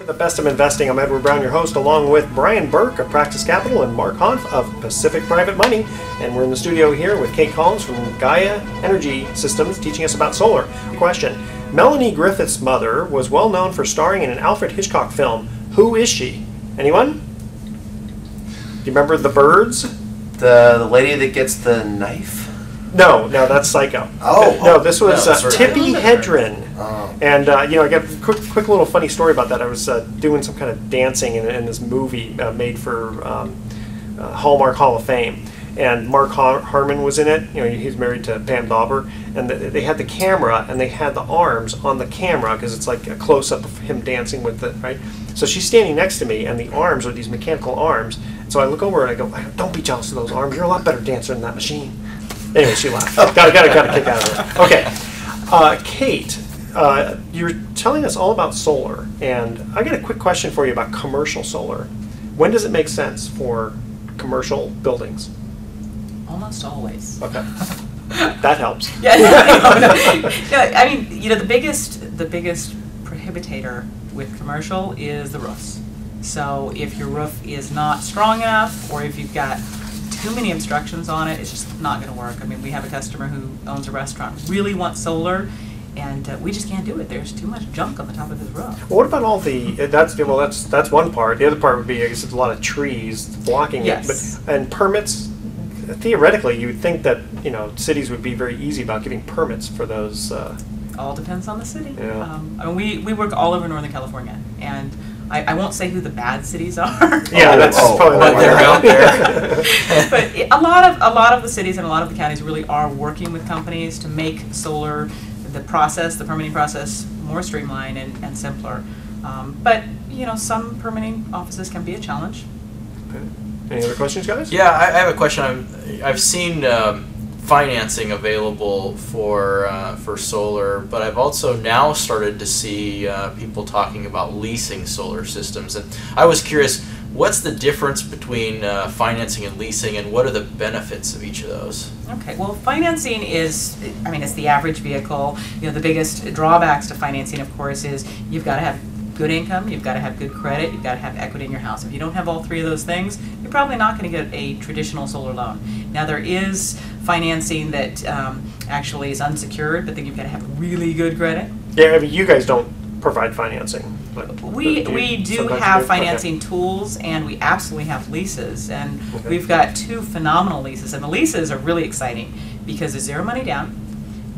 The Best of Investing. I'm Edward Brown, your host, along with Brian Burke of Praxis Capital and Mark Hanf of Pacific Private Money. And we're in the studio here with Kate Collins from Gaia Energy Systems teaching us about solar. Question. Melanie Griffith's mother was well known for starring in an Alfred Hitchcock film. Who is she? Anyone? Do you remember The Birds? The lady that gets the knife? No, that's Psycho. No, this was Tippi Hedren. And, I got a quick little funny story about that. I was doing some kind of dancing in this movie made for Hallmark Hall of Fame. And Mark Harmon was in it. He's married to Pam Dauber. And they had the camera, and they had the arms on the camera, because it's like a close-up of him dancing with it, right? So she's standing next to me, and the arms are these mechanical arms. So I look over and I go, don't be jealous of those arms. You're a lot better dancer than that machine. Anyway, she laughed. Got a kick out of it. Okay. Kate, you're telling us all about solar, and I got a quick question for you about commercial solar. When does it make sense for commercial buildings? Almost always. Okay. That helps. Yeah. No, I mean, the biggest prohibitator with commercial is the roofs. So if your roof is not strong enough, or if you've got too many obstructions on it, it's just not going to work. I mean, we have a customer who owns a restaurant, really wants solar, and we just can't do it. There's too much junk on the top of his roof. Well, what about all the? That's one part. The other part would be, I guess, it's a lot of trees blocking it. And permits. Theoretically, you would think that cities would be very easy about getting permits for those. All depends on the city. Yeah. I mean, we work all over Northern California, and I won't say who the bad cities are. Yeah, that's probably but they're out there. But a lot of the cities and a lot of the counties really are working with companies to make solar, the permitting process, more streamlined and simpler. But some permitting offices can be a challenge. Okay. Any other questions, guys? Yeah, I have a question. I've seen financing available for solar, but I've also now started to see people talking about leasing solar systems. And I was curious, what's the difference between financing and leasing, and what are the benefits of each of those? Okay, well, financing it's the average vehicle. The biggest drawbacks to financing, of course, is you've got to have good income, you've got to have good credit, you've got to have equity in your house. If you don't have all three of those things, you're probably not going to get a traditional solar loan. Now, there is financing that actually is unsecured, but then you've got to have really good credit. Yeah, you guys don't provide financing. But we do have financing tools, and we absolutely have leases, and we've got two phenomenal leases, and the leases are really exciting because there's zero money down,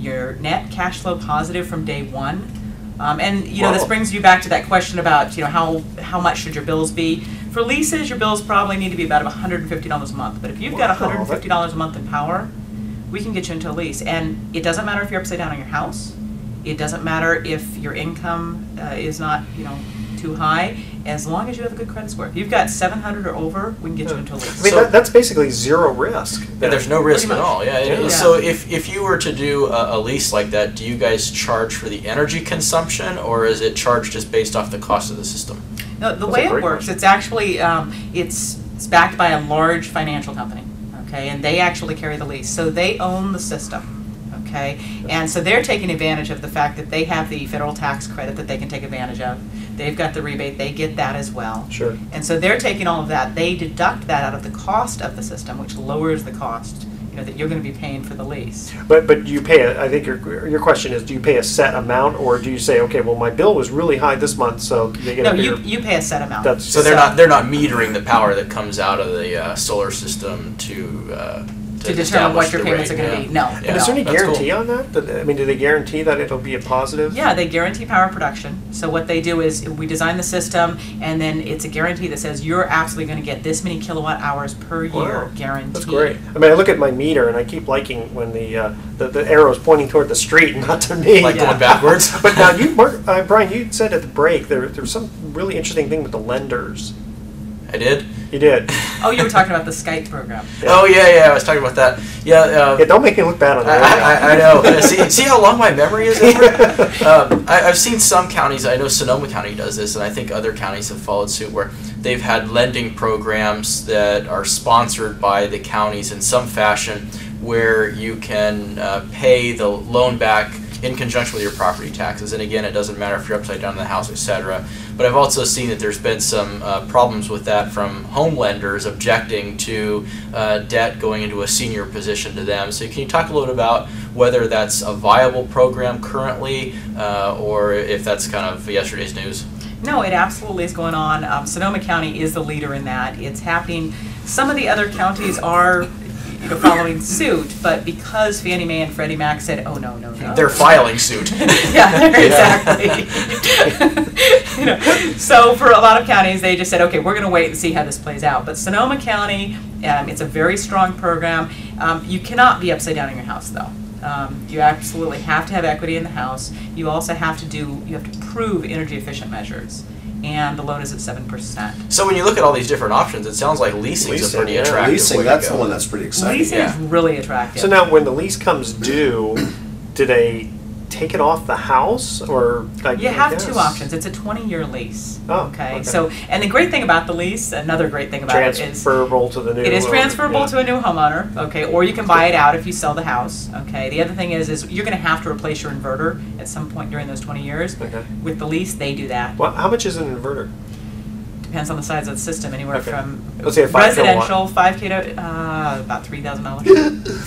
you're net cash flow positive from day one. This brings you back to that question about how much should your bills be. For leases, your bills probably need to be about $150 a month. But if you've got $150 a month in power, we can get you into a lease. And it doesn't matter if you're upside down on your house. It doesn't matter if your income is not too high. As long as you have a good credit score. If you've got 700 or over, we can get you into a lease. I mean, that's basically zero risk. Yeah, there's no risk at all. Yeah. So if you were to do a lease like that, do you guys charge for the energy consumption, or is it charged just based off the cost of the system? No, the way it works, it's actually it's backed by a large financial company, okay, and they actually carry the lease, so they own the system. Okay, and so they're taking advantage of the fact that they have the federal tax credit that they can take advantage of. They've got the rebate, they get that as well. Sure. And so they're taking all of that. They deduct that out of the cost of the system, which lowers the cost that you're going to be paying for the lease. But you pay I think your question is, do you pay a set amount, or do you say, okay, well, my bill was really high this month, so they get a bigger... you pay a set amount. So they're not metering the power that comes out of the solar system to determine what your payments are going to be. No. And is there any guarantee on that? Do they guarantee that it'll be a positive? Yeah, they guarantee power production. So what they do is we design the system, and then it's a guarantee that says you're absolutely going to get this many kilowatt hours per year, guaranteed. That's great. I mean, I look at my meter, and I keep liking when the arrow's pointing toward the street, not to me. Like going backwards. But now, Brian, you said at the break there's some really interesting thing with the lenders. I did? You did. Oh, you were talking about the Skype program. Yeah. Oh, yeah, I was talking about that. Yeah, don't make me look bad on that. I know. See how long my memory is? I've seen some counties, I know Sonoma County does this, and I think other counties have followed suit, where they've had lending programs that are sponsored by the counties in some fashion, where you can pay the loan back in conjunction with your property taxes. And again, it doesn't matter if you're upside down in the house, etc. but I've also seen that there's been some problems with that from home lenders objecting to debt going into a senior position to them. So can you talk a little bit about whether that's a viable program currently, or if that's kind of yesterday's news? No, it absolutely is going on. Sonoma County is the leader in that. It's happening. Some of the other counties are following suit, but because Fannie Mae and Freddie Mac said, "Oh no, they're filing suit." Yeah, exactly. So for a lot of counties, they just said, "Okay, we're going to wait and see how this plays out." But Sonoma County, it's a very strong program. You cannot be upside down in your house, though. You absolutely have to have equity in the house. You also have to prove energy efficient measures. And the loan is at 7%. So when you look at all these different options, it sounds like leasing is a pretty attractive leasing, way that's to go. the one that's pretty exciting. Leasing is really attractive. So now when the lease comes due, do they take it off the house, or you have two options. It's a 20-year lease. Oh, okay. So, and the great thing about the lease, another great thing about it is transferable to the new. It is transferable to a new homeowner. Okay, or you can buy it out if you sell the house. Okay. The other thing is you're going to have to replace your inverter at some point during those 20 years. Okay. With the lease, they do that. Well, how much is an inverter? Depends on the size of the system. Anywhere from let's say a 5 residential 5K to about $3,000.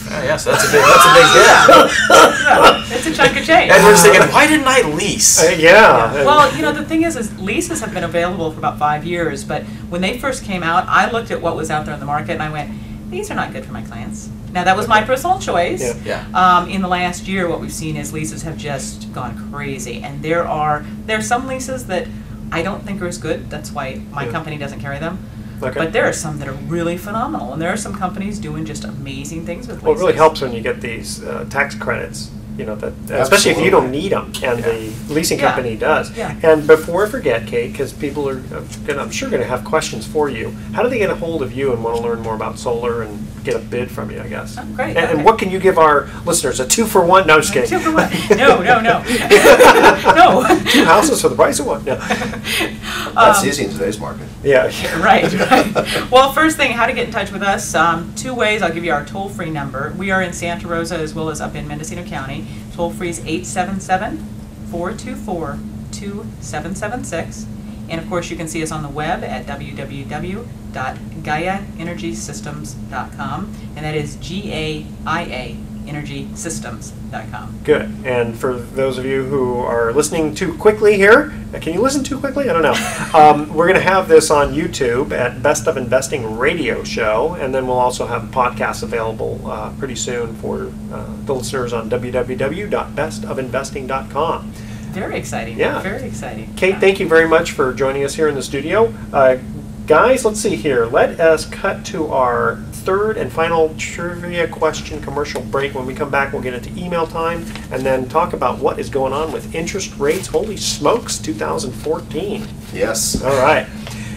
Yes, that's a big Yeah, it's a chunk of change. And we're thinking, why didn't I lease? Yeah. Well, the thing is leases have been available for about 5 years, but when they first came out, I looked at what was out there in the market and I went, these are not good for my clients. Now, that was my personal choice. Yeah. In the last year, what we've seen is leases have just gone crazy, and there are some leases that I don't think are as good. That's why my company doesn't carry them. Okay. But there are some that are really phenomenal, and there are some companies doing just amazing things with leases. Well, it really helps when you get these tax credits. Especially if you don't need them, and the leasing company does. Yeah. And before I forget, Kate, because people are, I'm sure, going to have questions for you. How do they get a hold of you and want to learn more about solar and get a bid from you? I guess. Oh, great. And what can you give our listeners? A 2-for-1? No, I'm just kidding. 2-for-1. No. No. 2 houses for the price of 1. No. That's easy in today's market. Yeah. Right. Well, first thing, how to get in touch with us. 2 ways. I'll give you our toll-free number. We are in Santa Rosa as well as up in Mendocino County. Toll-free is 877-424-2776. And, of course, you can see us on the web at www.GaiaEnergySystems.com. And that is GAIA, EnergySystems.com. Good. And for those of you who are listening too quickly here, can you listen too quickly? I don't know. We're going to have this on YouTube at Best of Investing Radio Show, and then we'll also have podcasts available pretty soon for the listeners on www.bestofinvesting.com. Very exciting. Yeah. Very exciting. Kate, thank you very much for joining us here in the studio. Guys, let's see here. Let us cut to our third and final trivia question commercial break. When we come back, we'll get into email time and then talk about what is going on with interest rates. Holy smokes, 2014. Yes. All right.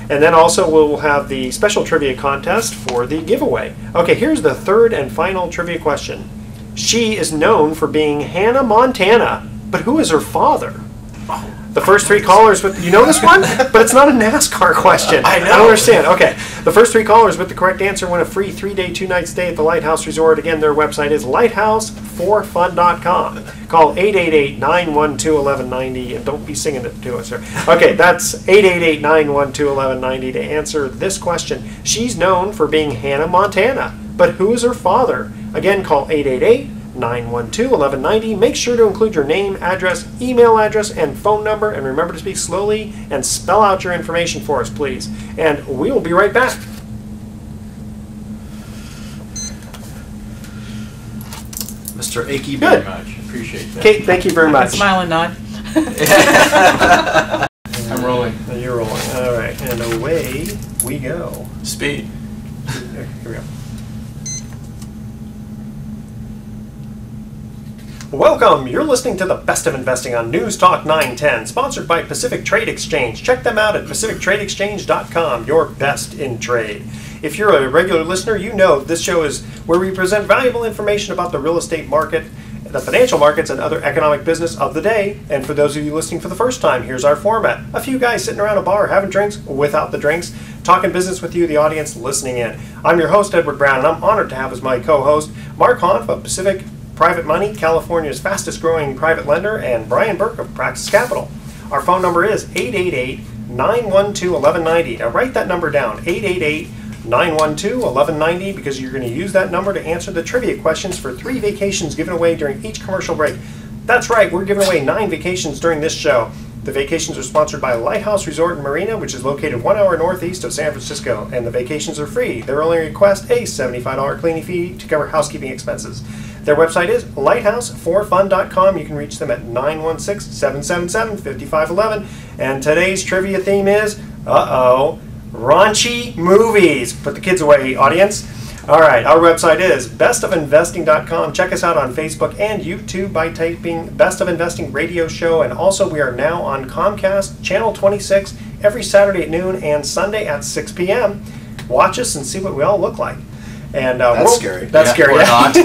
And then also we'll have the special trivia contest for the giveaway. Okay, here's the third and final trivia question. She is known for being Hannah Montana, but who is her father? The first 3 callers with, you know this one? But it's not a NASCAR question. I know. I don't understand. Okay. The first 3 callers with the correct answer win a free 3-day, 2-night stay at the Lighthouse Resort. Again, their website is lighthouse4fun.com. Call 888-912-1190, and don't be singing it to us, sir. Okay, that's 888-912-1190 to answer this question. She's known for being Hannah Montana, but who is her father? Again, call 888-912-1190. Make sure to include your name, address, email address, and phone number, and remember to speak slowly and spell out your information for us, please. And we will be right back. Mr. Akey, Good. Very much. Appreciate that. Kate, thank you very much. Smile and nod. I'm rolling. You're rolling. All right, and away we go. Speed. Here we go. Welcome! You're listening to the Best of Investing on News Talk 910, sponsored by Pacific Trade Exchange. Check them out at pacifictradeexchange.com, your best in trade. If you're a regular listener, you know this show is where we present valuable information about the real estate market, the financial markets, and other economic business of the day. And for those of you listening for the first time, here's our format. A few guys sitting around a bar having drinks without the drinks, talking business with you, the audience, listening in. I'm your host, Edward Brown, and I'm honored to have as my co-host Mark Hanf of Pacific Private Money, California's fastest growing private lender, and Brian Burke of Praxis Capital. Our phone number is 888-912-1190. Now write that number down, 888-912-1190, because you're going to use that number to answer the trivia questions for 3 vacations given away during each commercial break. That's right, we're giving away 9 vacations during this show. The vacations are sponsored by Lighthouse Resort and Marina, which is located 1 hour northeast of San Francisco, and the vacations are free. Their only request a $75 cleaning fee to cover housekeeping expenses. Their website is lighthouseforfun.com. You can reach them at 916-777-5511. And today's trivia theme is, raunchy movies. Put the kids away, audience. All right, our website is bestofinvesting.com. Check us out on Facebook and YouTube by typing Best of Investing Radio Show. And also, we are now on Comcast, Channel 26, every Saturday at noon and Sunday at 6 p.m. Watch us and see what we all look like. And that's scary. That's scary. Or not.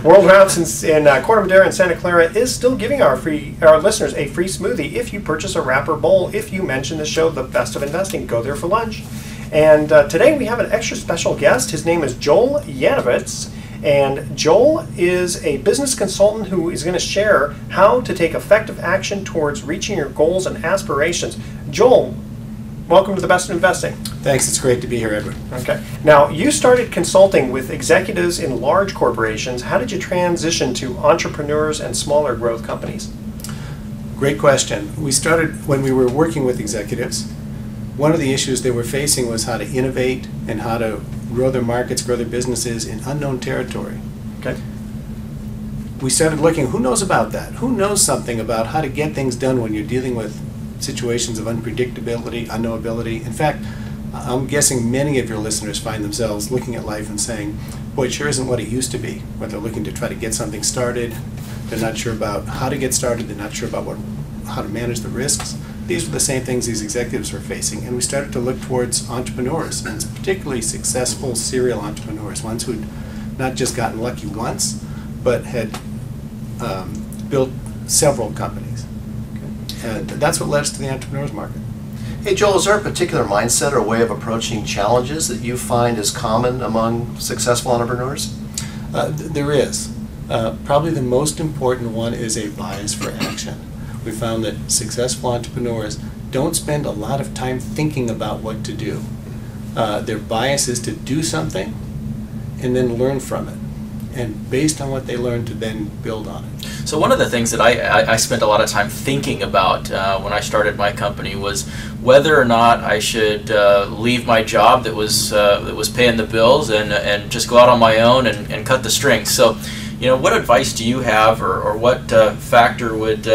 World Routes in Corte Madera and Santa Clara is still giving our listeners a free smoothie if you purchase a wrapper bowl. If you mention the show, The Best of Investing, go there for lunch. And today we have an extra special guest. His name is Joel Yanovitz. And Joel is a business consultant who is going to share how to take effective action towards reaching your goals and aspirations. Joel, welcome to The Best of Investing. Thanks. It's great to be here, Edward. Okay. Now, you started consulting with executives in large corporations. How did you transition to entrepreneurs and smaller growth companies? Great question. We started when we were working with executives. One of the issues they were facing was how to innovate and how to grow their markets, grow their businesses in unknown territory. Okay. We started looking, who knows about that? Who knows something about how to get things done when you're dealing with situations of unpredictability, unknowability? In fact, I'm guessing many of your listeners find themselves looking at life and saying, boy, it sure isn't what it used to be. When they're looking to try to get something started, they're not sure about how to get started, they're not sure about how to manage the risks. These were the same things these executives were facing, and we started to look towards entrepreneurs, and particularly successful serial entrepreneurs, ones who'd not just gotten lucky once, but had built several companies. And that's what led us to the entrepreneurs market. Hey Joel, is there a particular mindset or way of approaching challenges that you find is common among successful entrepreneurs? There is. Probably the most important one is a bias for action. We found that successful entrepreneurs don't spend a lot of time thinking about what to do. Their bias is to do something and then learn from it, and based on what they learn to then build on it. So one of the things that I spent a lot of time thinking about when I started my company was whether or not I should leave my job that was paying the bills and just go out on my own and cut the strings. So, what advice do you have, or what factor would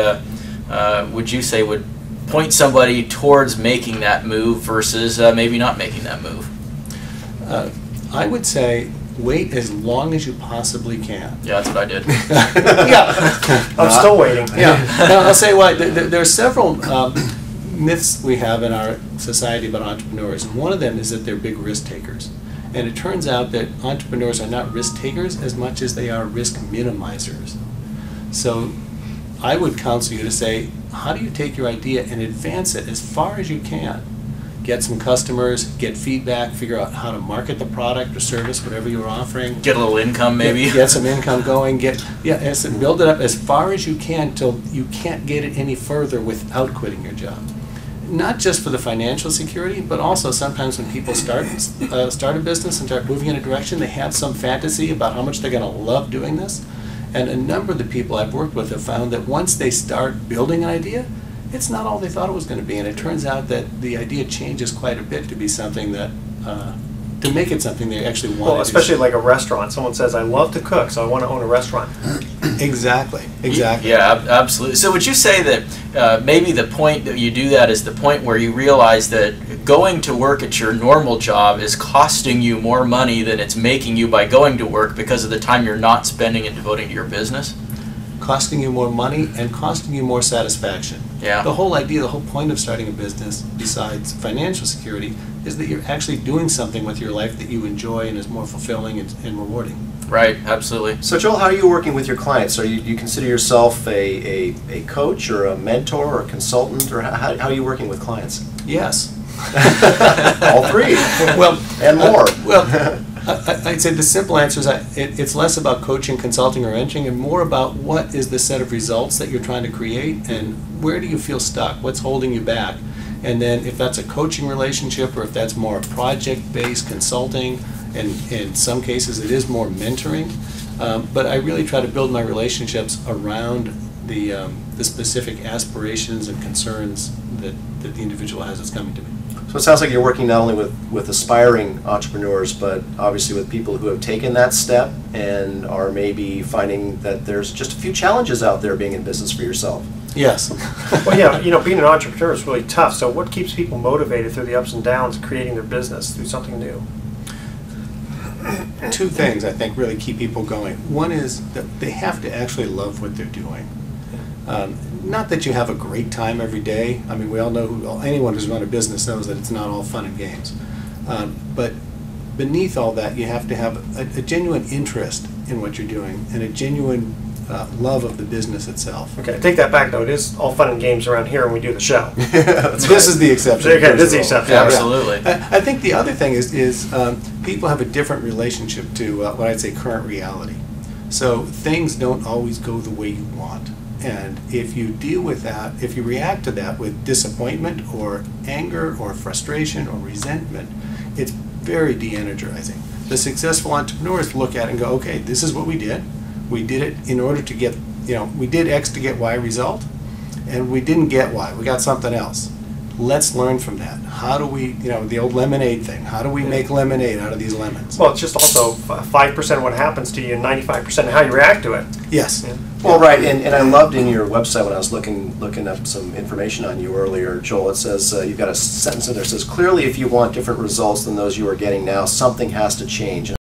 you say would point somebody towards making that move versus maybe not making that move? I would say wait as long as you possibly can. Yeah, that's what I did. Yeah. I'm still waiting. Yeah. Now, I'll say why. There are several myths we have in our society about entrepreneurs, and one of them is that they're big risk takers. And it turns out that entrepreneurs are not risk takers as much as they are risk minimizers. So I would counsel you to say, how do you take your idea and advance it as far as you can? Get some customers, get feedback, figure out how to market the product or service, whatever you're offering. Get a little income, maybe. Get some income going. Build it up as far as you can till you can't get it any further without quitting your job. Not just for the financial security, but also sometimes when people start a business and start moving in a direction, they have some fantasy about how much they're going to love doing this. And a number of the people I've worked with have found that once they start building an idea, it's not all they thought it was going to be. And it turns out that the idea changes quite a bit to be something that, to make it something they actually want to do. Well, especially like a restaurant. Someone says, I love to cook, so I want to own a restaurant. Exactly. Yeah, absolutely. So would you say that maybe the point that you do that is the point where you realize that going to work at your normal job is costing you more money than it's making you by going to work because of the time you're not spending and devoting to your business? Costing you more money and costing you more satisfaction. Yeah. The whole idea, the whole point of starting a business, besides financial security, is that you're actually doing something with your life that you enjoy and is more fulfilling and rewarding. Right, absolutely. So Joel, how are you working with your clients? Are you consider yourself a coach or a mentor or a consultant, or how are you working with clients? Yes. All three. Well, and more. I'd say the simple answer is it's less about coaching, consulting, or mentoring, and more about what is the set of results that you're trying to create, and where do you feel stuck? What's holding you back? And then if that's a coaching relationship or if that's more project-based consulting, and in some cases it is more mentoring, but I really try to build my relationships around the specific aspirations and concerns that the individual has that's coming to me. So it sounds like you're working not only with aspiring entrepreneurs, but obviously with people who have taken that step and are maybe finding that there's just a few challenges out there being in business for yourself. Yes. Well, yeah, being an entrepreneur is really tough. So what keeps people motivated through the ups and downs of creating their business through something new? Two things I think really keep people going. One is that they have to actually love what they're doing. Not that you have a great time every day. I mean, we all know, anyone who's run a business knows that it's not all fun and games. But beneath all that, you have to have a genuine interest in what you're doing and a genuine love of the business itself. Okay, take that back though. It is all fun and games around here when we do the show. This is the exception. Okay, this is the exception. Yeah, Absolutely. I think the other thing is people have a different relationship to what I'd say current reality. So things don't always go the way you want. And if you deal with that, if you react to that with disappointment or anger or frustration or resentment, it's very de-energizing. The successful entrepreneurs look at it and go, okay, this is what we did. We did it in order to get, we did X to get Y result, and we didn't get Y. We got something else. Let's learn from that. How do we, the old lemonade thing, how do we make lemonade out of these lemons? Well, it's just also 5% of what happens to you and 95% of how you react to it. Yes. Yeah. Well, right, and I loved in your website when I was looking up some information on you earlier, Joel, it says, you've got a sentence in there that says, clearly if you want different results than those you are getting now, something has to change.